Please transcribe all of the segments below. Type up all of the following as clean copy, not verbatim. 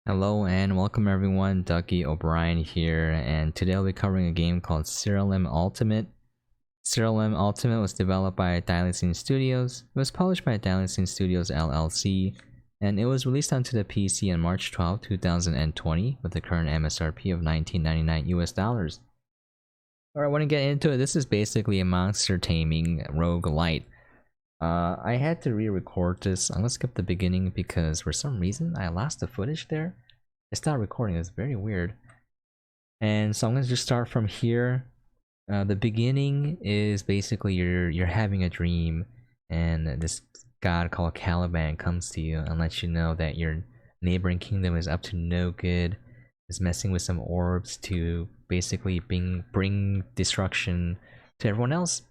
Hello and welcome everyone, duckyobrien here, and today I'll be covering a game called Siralim Ultimate. Siralim Ultimate was developed by Thylacine Studios, it was published by Thylacine Studios LLC, and it was released onto the PC on March 12, 2020 with the current MSRP of $19.99 US. Alright, I want to get into it. This is basically a monster taming roguelite. I had to re-record this. I'm gonna skip the beginning because for some reason I lost the footage there. It's not recording, it's very weird. And so I'm gonna just start from here. The beginning is basically you're having a dream and this god called Caliban comes to you and lets you know that your neighboring kingdom is up to no good, is messing with some orbs to basically bring destruction to everyone else.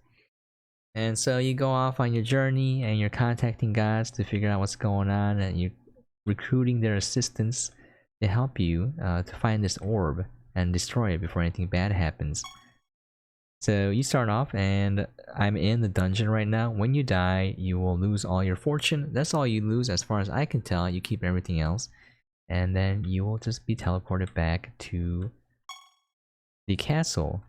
And so you go off on your journey and you're contacting gods to figure out what's going on, and you're recruiting their assistance to help you to find this orb and destroy it before anything bad happens. So you start off, and I'm in the dungeon right now. When you die, you will lose all your fortune. That's all you lose as far as I can tell. You keep everything else. And then you will just be teleported back to the castle.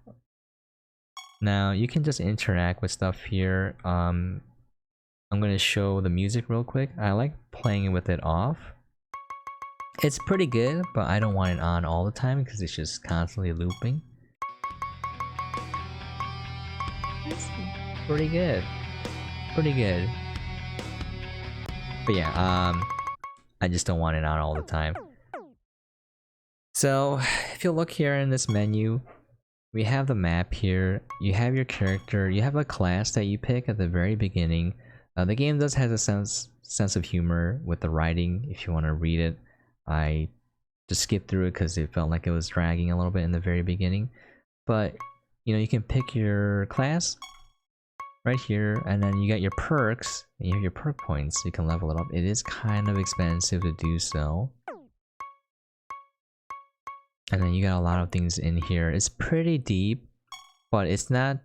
Now you can just interact with stuff here. I'm gonna show the music real quick. I like playing with it off. It's pretty good, but I don't want it on all the time because it's just constantly looping. It's pretty good. Pretty good. But yeah, I just don't want it on all the time. So if you look here in this menu, we have the map here, you have your character, you have a class that you pick at the very beginning. The game does have a sense of humor with the writing. If you want to read it, I just skipped through it because it felt like it was dragging a little bit in the very beginning. But you know, you can pick your class right here, and then you got your perks, and you have your perk points, so you can level it up. It is kind of expensive to do so. And then you got a lot of things in here. It's pretty deep, but it's not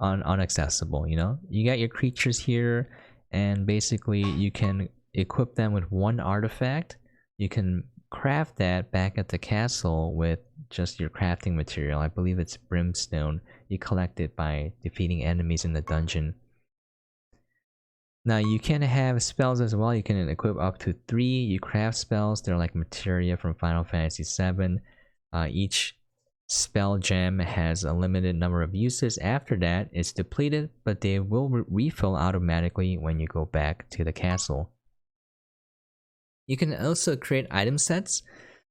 unaccessible, you know? You got your creatures here, and basically you can equip them with one artifact. You can craft that back at the castle with just your crafting material. I believe it's brimstone. You collect it by defeating enemies in the dungeon. Now you can have spells as well. You can equip up to 3. You craft spells. They're like materia from Final Fantasy VII. Each spell gem has a limited number of uses. After that, it's depleted, but they will refill automatically when you go back to the castle. You can also create item sets.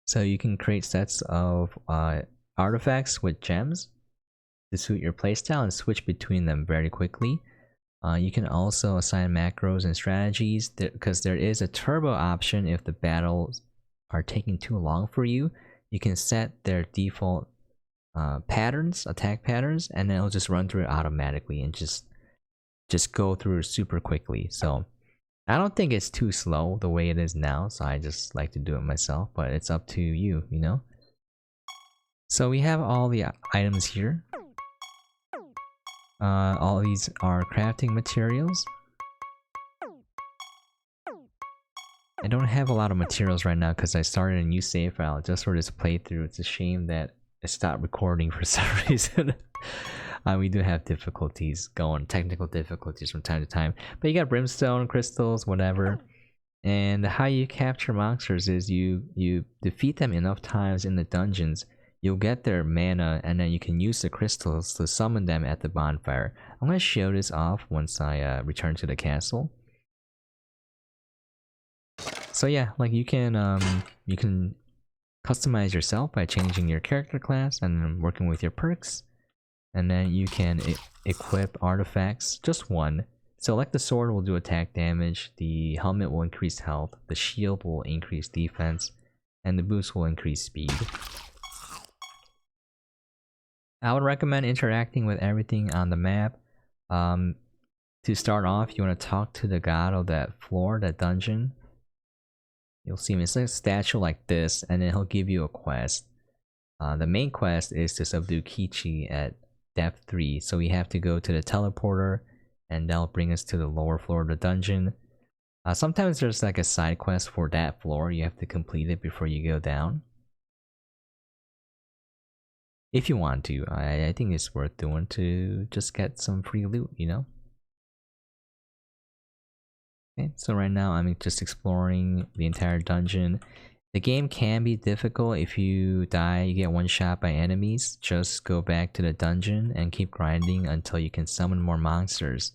So you can create sets of artifacts with gems to suit your playstyle and switch between them very quickly. You can also assign macros and strategies because there is a turbo option if the battles are taking too long for you. You can set their default patterns, attack patterns, and then it'll just run through it automatically and just go through it super quickly. So I don't think it's too slow the way it is now, so I just like to do it myself, but it's up to you, you know? So we have all the items here. All these are crafting materials. I don't have a lot of materials right now because I started a new save file just for this playthrough. It's a shame that it stopped recording for some reason. We do have difficulties going, technical difficulties from time to time. But you got brimstone, crystals, whatever. And how you capture monsters is you defeat them enough times in the dungeons, you'll get their mana, and then you can use the crystals to summon them at the bonfire. I'm going to show this off once I return to the castle. So yeah, like you can customize yourself by changing your character class and working with your perks, and then you can equip artifacts, just one. So like the sword will do attack damage, the helmet will increase health, the shield will increase defense, and the boost will increase speed. I would recommend interacting with everything on the map. To start off, you want to talk to the god of that floor, that dungeon. You'll see him, it's like a statue like this, and then he'll give you a quest. The main quest is to subdue Kichi at depth 3, so we have to go to the teleporter, and that'll bring us to the lower floor of the dungeon. Sometimes there's like a side quest for that floor. You have to complete it before you go down. If you want to, I think it's worth doing to just get some free loot, you know? Okay, so right now I'm just exploring the entire dungeon. The game can be difficult. If you die, you get one shot by enemies. Just go back to the dungeon and keep grinding until you can summon more monsters.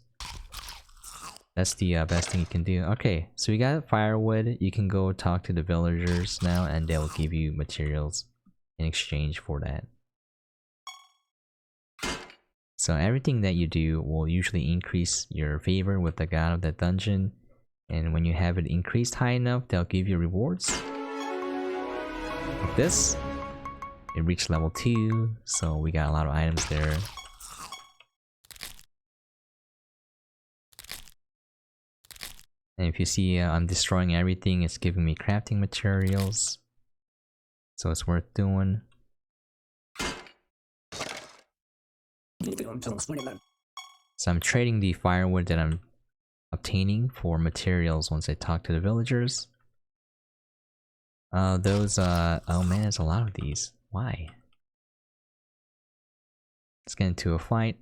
That's the best thing you can do. Okay, so we got firewood. You can go talk to the villagers now and they'll give you materials in exchange for that. So everything that you do will usually increase your favor with the god of that dungeon. And when you have it increased high enough, they'll give you rewards. Like this. It reached level 2, so we got a lot of items there. And if you see I'm destroying everything, it's giving me crafting materials. So it's worth doing. So I'm trading the firewood that I'm obtaining for materials once I talk to the villagers. Oh man, there's a lot of these. Why? Let's get into a fight.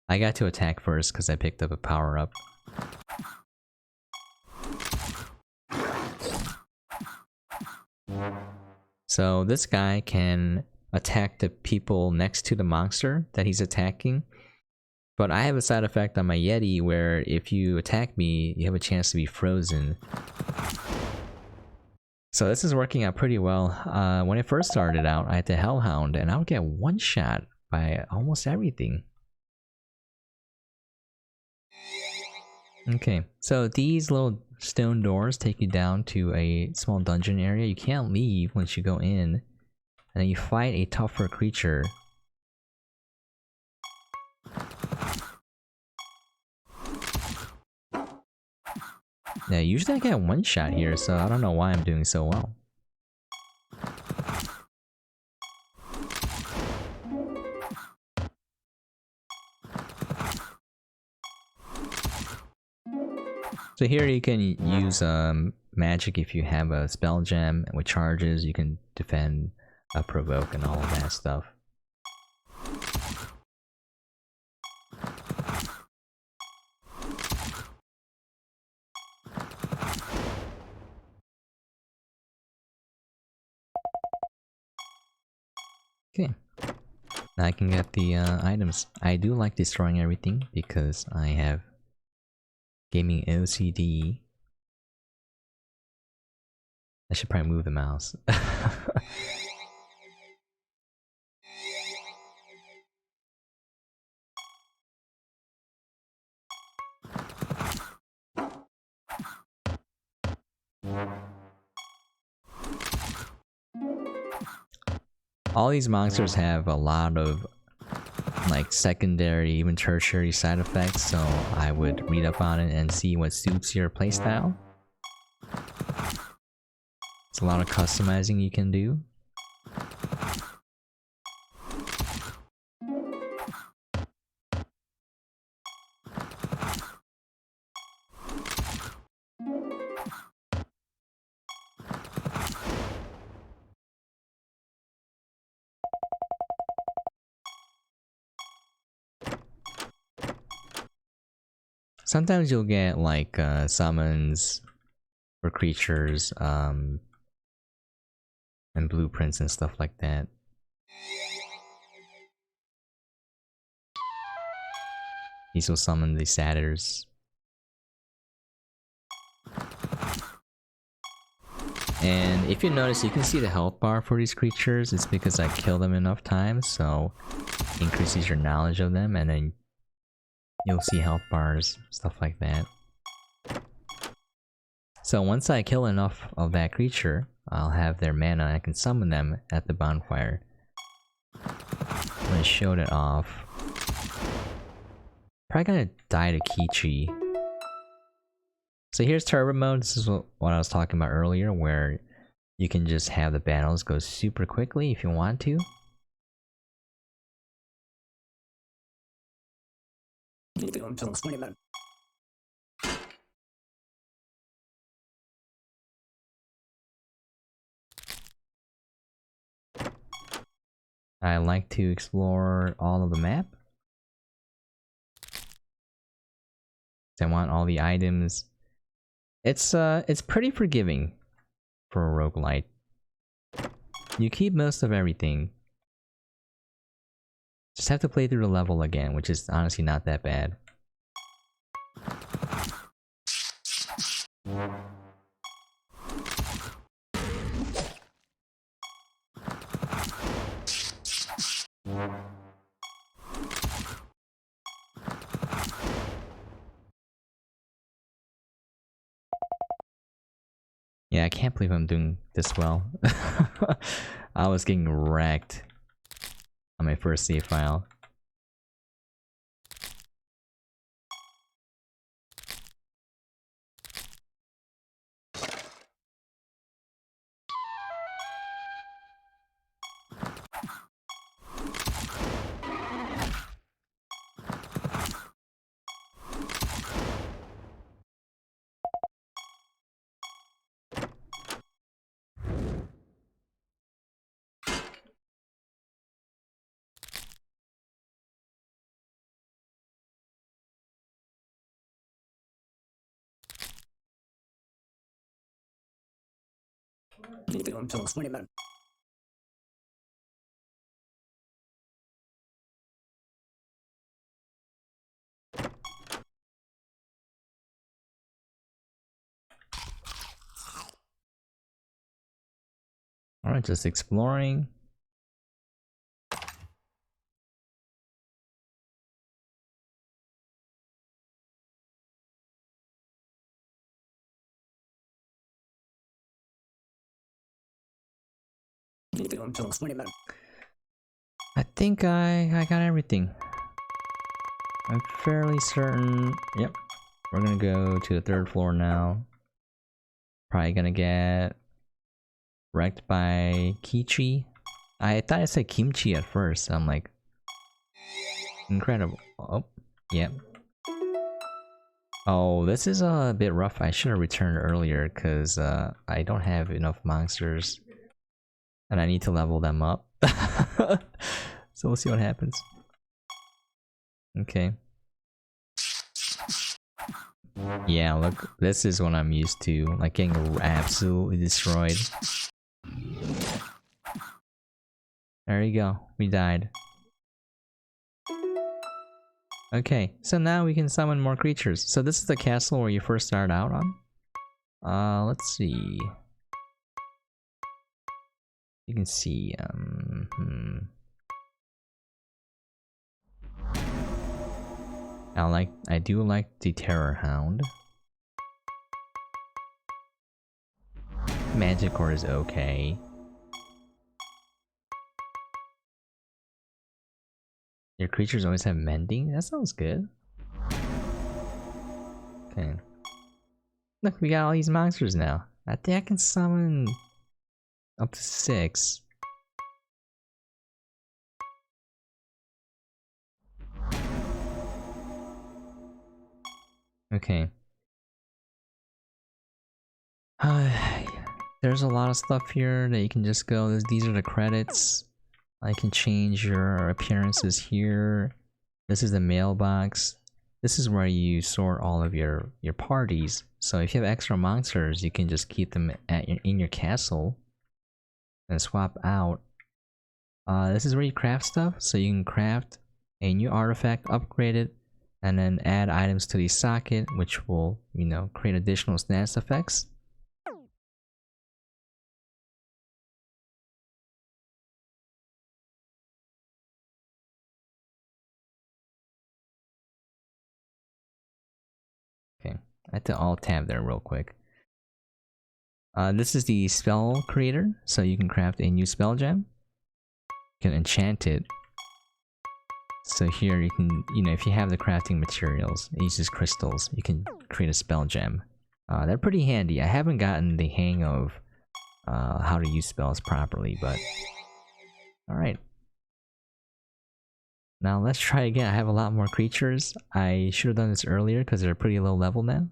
I got to attack first because I picked up a power-up. So this guy can attack the people next to the monster that he's attacking. But I have a side effect on my Yeti where if you attack me, you have a chance to be frozen. So this is working out pretty well. When I first started out, I had the Hellhound and I would get one shot by almost everything. Okay, so these little stone doors take you down to a small dungeon area. You can't leave once you go in. And then you fight a tougher creature. Yeah, usually I get one shot here, so I don't know why I'm doing so well. So here you can use magic if you have a spell gem with charges. You can defend, provoke, and all of that stuff. Okay, now I can get the items. I do like destroying everything because I have gaming OCD. I should probably move the mouse. All these monsters have a lot of like secondary, even tertiary side effects, so I would read up on it and see what suits your playstyle. It's a lot of customizing you can do. Sometimes you'll get like summons for creatures and blueprints and stuff like that. These will summon the satyrs. And if you notice, you can see the health bar for these creatures. It's because I kill them enough times, so increases your knowledge of them, and then you'll see health bars, stuff like that. So once I kill enough of that creature, I'll have their mana and I can summon them at the bonfire. I'm gonna show that off. Probably gonna die to Kichi. So here's turbo mode. This is what I was talking about earlier, where you can just have the battles go super quickly if you want to. I like to explore all of the map. I want all the items. It's pretty forgiving for a roguelite. You keep most of everything. Just have to play through the level again, which is honestly not that bad. Yeah, I can't believe I'm doing this well. I was getting wrecked on my first save file. Alright, just exploring. I think I got everything. I'm fairly certain. Yep. We're gonna go to the 3rd floor now. Probably gonna get wrecked by Kichi. I thought I said kimchi at first. I'm like, incredible. Oh, yep. Oh, this is a bit rough. I should have returned earlier because I don't have enough monsters. And I need to level them up. So we'll see what happens. Okay. Yeah, look, this is what I'm used to. Like getting absolutely destroyed. There you go. We died. Okay, so now we can summon more creatures. So this is the castle where you first start out on. Let's see. You can see, I do like the Terror Hound. Manticore is okay. Your creatures always have mending? That sounds good. Okay. Look, we got all these monsters now. I think I can summon up to 6. Okay. There's a lot of stuff here that you can just go. These are the credits. I can change your appearances here. This is the mailbox. This is where you sort all of your parties. So if you have extra monsters, you can just keep them in your castle and swap out. This is where you craft stuff. So you can craft a new artifact, upgrade it, and then add items to the socket, which will, you know, create additional stance effects. Okay, I have to alt tab there real quick. This is the spell creator, so you can craft a new spell gem. You can enchant it. So here you can, you know, if you have the crafting materials, it uses crystals, you can create a spell gem. They're pretty handy. I haven't gotten the hang of how to use spells properly, but alright. Now let's try again. I have a lot more creatures. I should have done this earlier because they're pretty low level now.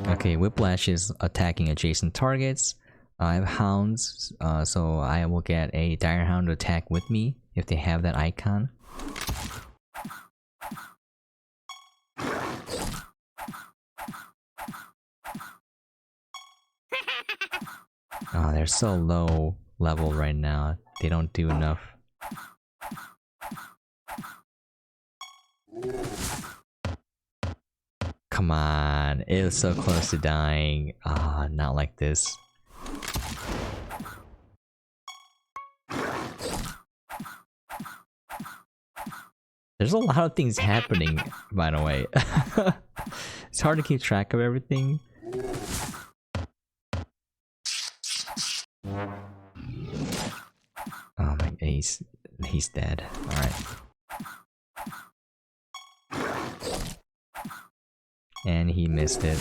Okay, Whiplash is attacking adjacent targets. I have hounds, so I will get a dire hound to attack with me if they have that icon. Oh, they're so low level right now. They don't do enough. Come on, it was so close to dying. Ah, not like this. There's a lot of things happening, by the way. It's hard to keep track of everything. Oh my, he's dead. All right. And he missed it.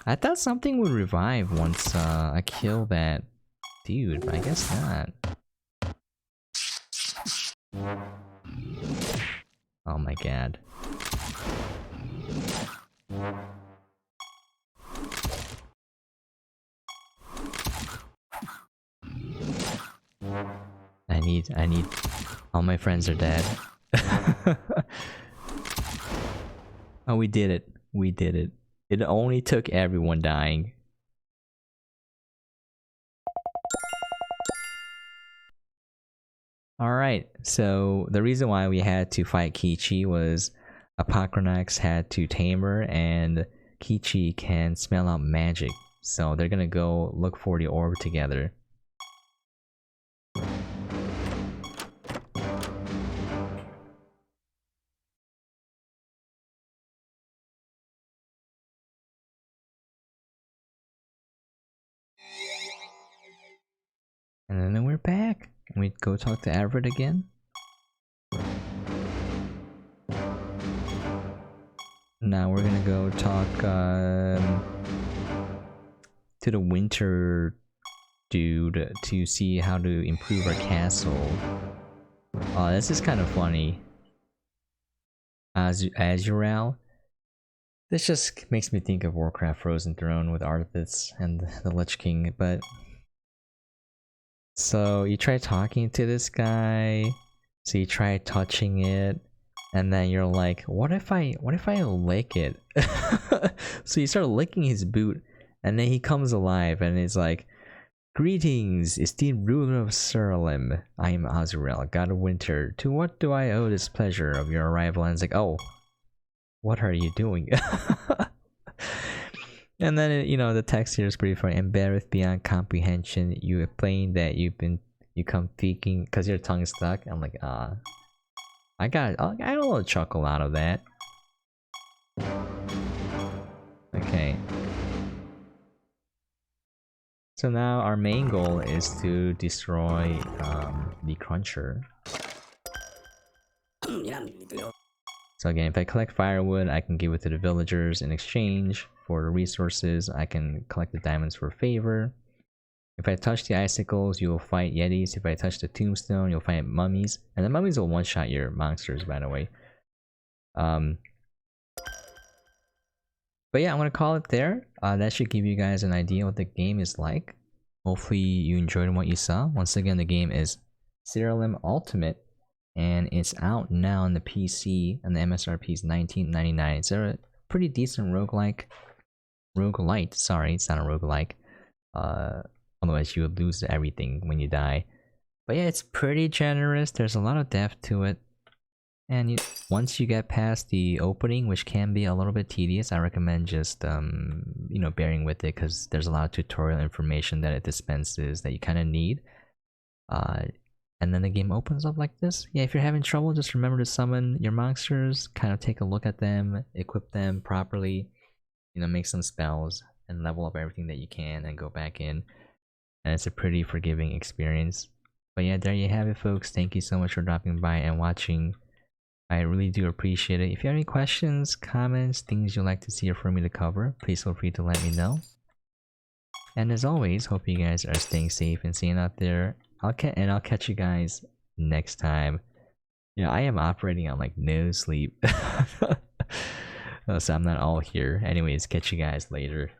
I thought something would revive once I kill that dude, but I guess not. Oh my god. I need all my friends are dead. Oh, we did it. We did it. It only took everyone dying. Alright, so the reason why we had to fight Kichi was Apocrynax had to tame her, and Kichi can smell out magic. So they're gonna go look for the orb together. And then we're back. We go talk to Everett again. Now we're gonna go talk to the winter dude to see how to improve our castle. Oh, this is kind of funny. Azural. This just makes me think of Warcraft Frozen Throne with Arthas and the Lich King, but... So you try talking to this guy, so you try touching it, and then you're like, what if I lick it? So you start licking his boot, and then he comes alive and is like, greetings, esteemed ruler of Siralim. I am Azrael, god of winter. To what do I owe this pleasure of your arrival? And it's like, oh, what are you doing? And then, you know, the text here is pretty funny. Embarrassed beyond comprehension, you explain that you come thinking because your tongue's stuck. I'm like, I got a little chuckle out of that. Okay. So now our main goal is to destroy the Cruncher. So again, if I collect firewood, I can give it to the villagers in exchange for the resources. I can collect the diamonds for favor. If I touch the icicles, you will fight yetis. If I touch the tombstone, you'll fight mummies. And the mummies will one-shot your monsters, by the way. But yeah, I'm gonna call it there. That should give you guys an idea what the game is like. Hopefully you enjoyed what you saw. Once again, the game is Siralim Ultimate, and it's out now on the PC, and the MSRP is $19.99. It's a pretty decent roguelite. Sorry, it's not a roguelike. Otherwise you would lose everything when you die. But yeah, it's pretty generous. There's a lot of depth to it. And once you get past the opening, which can be a little bit tedious, I recommend just you know, bearing with it, because there's a lot of tutorial information that it dispenses that you kind of need. And then the game opens up like this. Yeah, if you're having trouble, just remember to summon your monsters, kind of take a look at them, equip them properly, you know, make some spells, and level up everything that you can, and go back in. And it's a pretty forgiving experience. But yeah, there you have it, folks. Thank you so much for dropping by and watching. I really do appreciate it. If you have any questions, comments, things you'd like to see or for me to cover, please feel free to let me know. And as always, hope you guys are staying safe and staying out there. I'll catch you guys next time. Yeah, I am operating on like no sleep. So I'm not all here. Anyways, catch you guys later.